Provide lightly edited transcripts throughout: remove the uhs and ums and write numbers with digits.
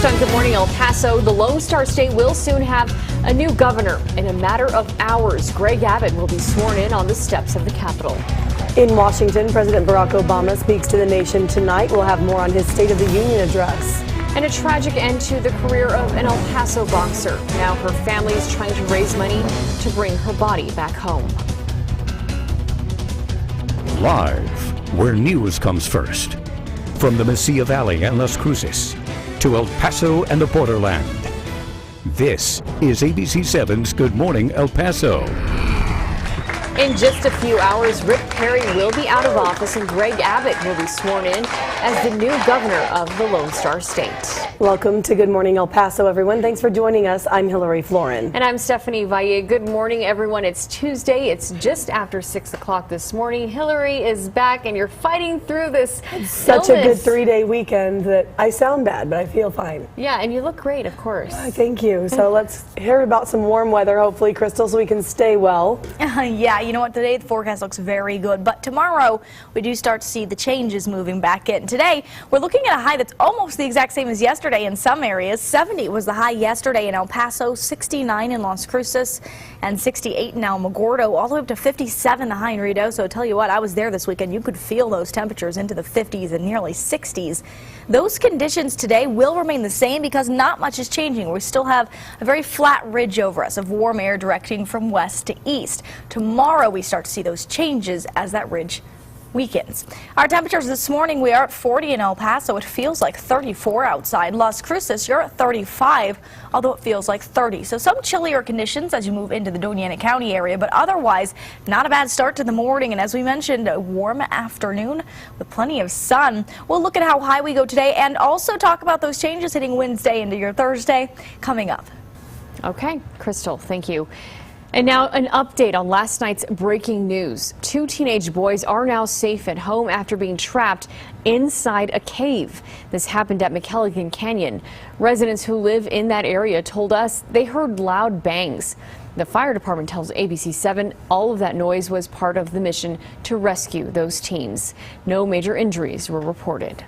First on Good Morning El Paso, the Lone Star State will soon have a new governor. In a matter of hours, Greg Abbott will be sworn in on the steps of the Capitol. In Washington, President Barack Obama speaks to the nation tonight. We'll have more on his State of the Union address. And a tragic end to the career of an El Paso boxer. Now her family is trying to raise money to bring her body back home. Live, where news comes first. From the Mesilla Valley and Las Cruces to El Paso and the borderland. This is ABC7's Good Morning El Paso. In just a few hours, Rick Perry will be out of office and Greg Abbott will be sworn in as the new governor of the Lone Star State. Welcome to Good Morning El Paso, everyone. Thanks for joining us. I'm Hillary Floren. And I'm Stephanie Valle. Good morning, everyone. It's Tuesday. It's just after 6 o'clock this morning. Hillary is back and you're fighting through this Such a good 3-day weekend that I sound bad, but I feel fine. Yeah, and you look great, of course. Thank you. So let's hear about some warm weather, hopefully, Crystal, so we can stay well. Yeah, you know what? Today the forecast looks very good, but tomorrow we do start to see the changes moving back in. Today we're looking at a high that's almost the exact same as yesterday in some areas. 70 was the high yesterday in El Paso, 69 in Las Cruces, and 68 in Alamogordo, all the way up to 57 the high in Rito. So I'll tell you what, I was there this weekend. You could feel those temperatures into the 50s and nearly 60s. Those conditions today will remain the same because not much is changing. We still have a very flat ridge over us of warm air directing from west to east. Tomorrow we start to see those changes as that ridge weekends. Our temperatures this morning, we are at 40 in El Paso. It feels like 34 outside. Las Cruces, you're at 35, although it feels like 30. So some chillier conditions as you move into the Doña Ana County area, but otherwise not a bad start to the morning. And as we mentioned, a warm afternoon with plenty of sun. We'll look at how high we go today and also talk about those changes hitting Wednesday into your Thursday coming up. Okay, Crystal, thank you. And now an update on last night's breaking news. 2 teenage boys are now safe at home after being trapped inside a cave. This happened at McKelligan Canyon. Residents who live in that area told us they heard loud bangs. The fire department tells ABC7 all of that noise was part of the mission to rescue those teens. No major injuries were reported.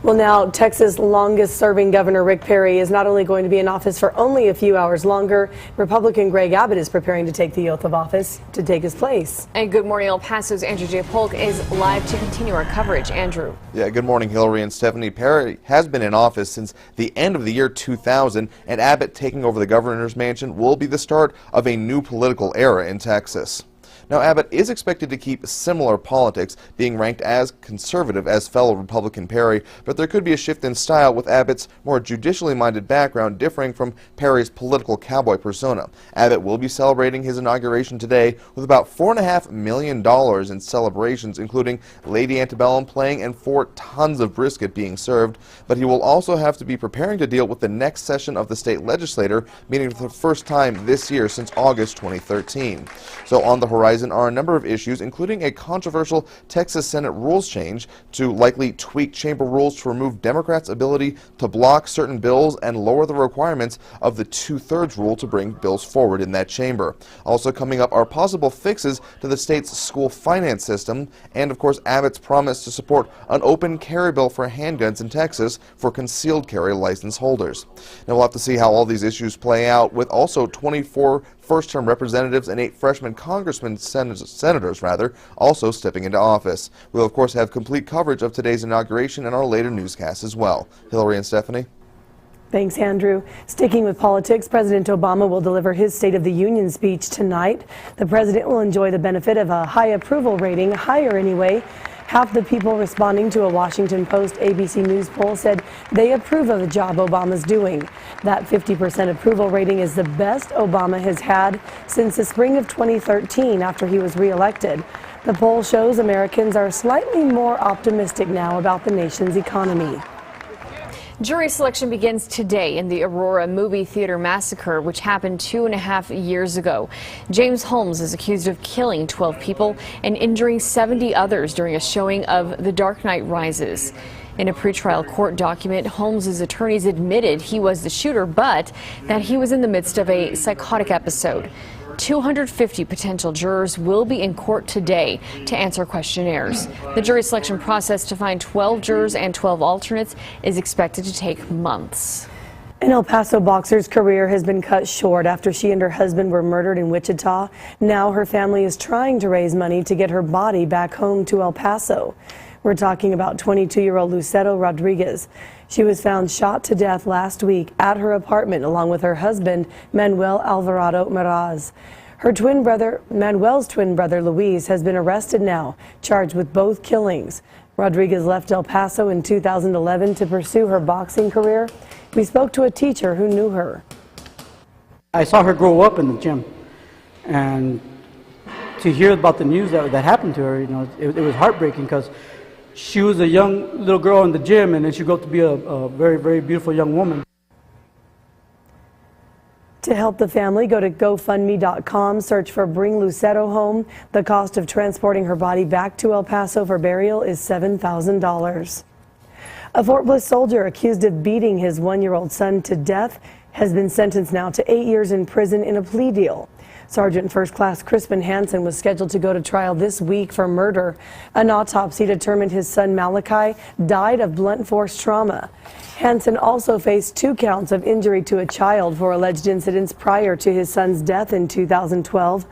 Well, now, Texas' longest-serving governor, Rick Perry, is not only going to be in office for only a few hours longer, Republican Greg Abbott is preparing to take the oath of office to take his place. And Good Morning El Paso's Andrew J. Polk is live to continue our coverage. Andrew. Yeah, good morning, Hillary and Stephanie. Perry has been in office since the end of the year 2000, and Abbott taking over the governor's mansion will be the start of a new political era in Texas. Now, Abbott is expected to keep similar politics, being ranked as conservative as fellow Republican Perry, but there could be a shift in style with Abbott's more judicially minded background differing from Perry's political cowboy persona. Abbott will be celebrating his inauguration today with about $4.5 million in celebrations, including Lady Antebellum playing and 4 tons of brisket being served, but he will also have to be preparing to deal with the next session of the state legislature, meeting for the first time this year since August 2013. So on the horizon are a number of issues, including a controversial Texas Senate rules change to likely tweak chamber rules to remove Democrats' ability to block certain bills and lower the requirements of the 2/3 rule to bring bills forward in that chamber. Also coming up are possible fixes to the state's school finance system and, of course, Abbott's promise to support an open carry bill for handguns in Texas for concealed carry license holders. Now we'll have to see how all these issues play out, with also 24 first-term representatives and 8 freshman congressmen, senators also stepping into office. We'll, of course, have complete coverage of today's inauguration in our later newscasts as well. Hillary and Stephanie. Thanks, Andrew. Sticking with politics, President Obama will deliver his State of the Union speech tonight. The president will enjoy the benefit of a high approval rating, higher anyway. Half the people responding to a Washington Post ABC News poll said they approve of the job Obama's doing. That 50% approval rating is the best Obama has had since the spring of 2013 after he was reelected. The poll shows Americans are slightly more optimistic now about the nation's economy. Jury selection begins today in the Aurora movie theater massacre, which happened 2.5 years ago. James Holmes is accused of killing 12 people and injuring 70 others during a showing of The Dark Knight Rises. In a pretrial court document, Holmes' attorneys admitted he was the shooter, but that he was in the midst of a psychotic episode. 250 potential jurors will be in court today to answer questionnaires. The jury selection process to find 12 jurors and 12 alternates is expected to take months. An El Paso boxer's career has been cut short after she and her husband were murdered in Wichita. Now her family is trying to raise money to get her body back home to El Paso. We're talking about 22-year-old Lucero Rodriguez. She was found shot to death last week at her apartment along with her husband, Manuel Alvarado Meraz. Her twin brother, Manuel's twin brother, Luis, has been arrested now, charged with both killings. Rodriguez left El Paso in 2011 to pursue her boxing career. We spoke to a teacher who knew her. I saw her grow up in the gym, and to hear about the news that happened to her, you know, it was heartbreaking because she was a young little girl in the gym, and then she grew up to be a very, very beautiful young woman. To help the family, go to GoFundMe.com, search for Bring Lucero Home. The cost of transporting her body back to El Paso for burial is $7,000. A Fort Bliss soldier accused of beating his one-year-old son to death has been sentenced now to 8 years in prison in a plea deal. Sergeant First Class Crispin Hansen was scheduled to go to trial this week for murder. An autopsy determined his son Malachi died of blunt force trauma. Hansen also faced 2 counts of injury to a child for alleged incidents prior to his son's death in 2012.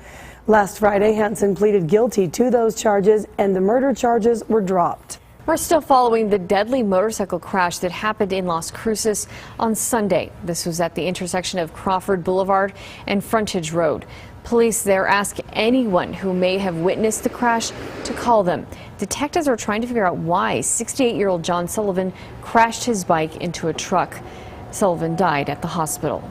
Last Friday, Hansen pleaded guilty to those charges, and the murder charges were dropped. We're still following the deadly motorcycle crash that happened in Las Cruces on Sunday. This was at the intersection of Crawford Boulevard and Frontage Road. Police there ask anyone who may have witnessed the crash to call them. Detectives are trying to figure out why 68-year-old John Sullivan crashed his bike into a truck. Sullivan died at the hospital.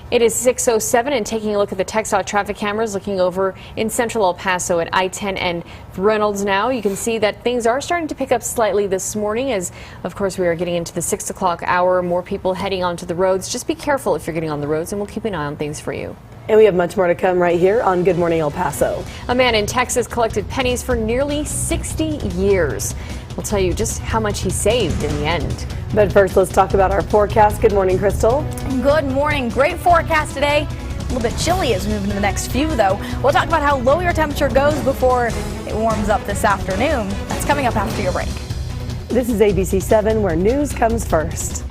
It is 6:07 and taking a look at the TxDOT traffic cameras looking over in central El Paso at I-10 and Reynolds now. You can see that things are starting to pick up slightly this morning as, of course, we are getting into the 6 o'clock hour. More people heading onto the roads. Just be careful if you're getting on the roads, and we'll keep an eye on things for you. And we have much more to come right here on Good Morning El Paso. A man in Texas collected pennies for nearly 60 years. We'll tell you just how much he saved in the end. But first, let's talk about our forecast. Good morning, Crystal. Good morning. Great forecast today. A little bit chilly as we move into the next few, though. We'll talk about how low your temperature goes before it warms up this afternoon. That's coming up after your break. This is ABC 7, where news comes first.